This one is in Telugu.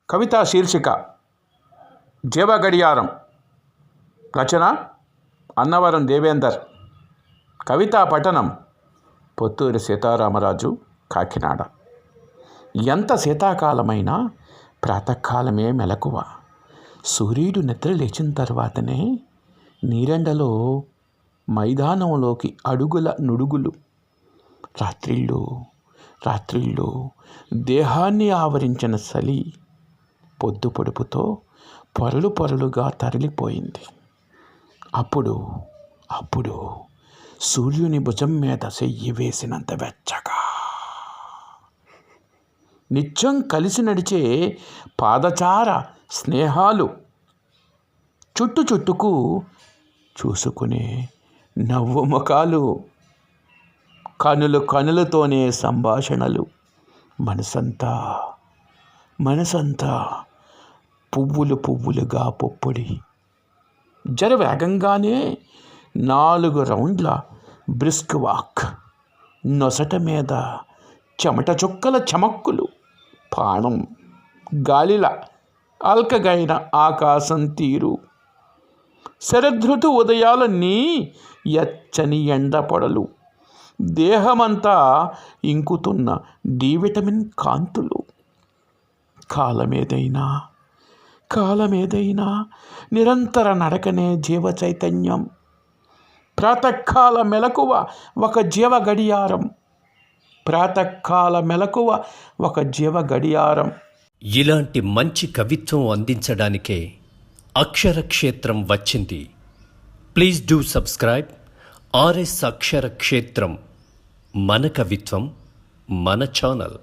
కవితా శీర్షిక జీవగడియారం. రచన అన్నవరం దేవేందర్. కవితా పఠనం పొత్తూరి సీతారామరాజు, కాకినాడ. ఎంత శీతాకాలమైనా ప్రాతకాలమే మెలకువ. సూర్యుడు నిద్ర లేచిన తర్వాతనే నీరెండలో మైదానంలోకి అడుగుల నుడుగులు. రాత్రిళ్ళు దేహాన్ని ఆవరించిన చలి పొద్దు పొడుపుతో పొరలుగా తరలిపోయింది. అప్పుడు సూర్యుని భుజం మీద చెయ్యి వేసినంత వెచ్చగా, నిత్యం కలిసి నడిచే పాదచార స్నేహాలు, చుట్టుకు చూసుకునే నవ్వు ముఖాలు, కనులతోనే సంభాషణలు, మనసంతా పువ్వులుగా పొప్పుడి. జర వేగంగానే 4 రౌండ్ల బ్రిస్క్ వాక్, నొసట మీద చెమట చుక్కల చమక్కులు, పాణం గాలిల అల్కగైన ఆకాశం తీరు, శరదృతు ఉదయాలన్నీ ఎచ్చని ఎండపొడలు, దేహమంతా ఇంకుతున్న డి విటమిన్ కాంతులు. కాలమేదైనా నిరంతర నడకనే జీవ చైతన్యం. ప్రాతకాల మెలకువ ఒక జీవ గడియారం. ఇలాంటి మంచి కవిత్వం అందించడానికే అక్షర క్షేత్రం వచ్చింది. ప్లీజ్ డూ సబ్స్క్రైబ్ RS అక్షర క్షేత్రం. మన కవిత్వం మన ఛానల్.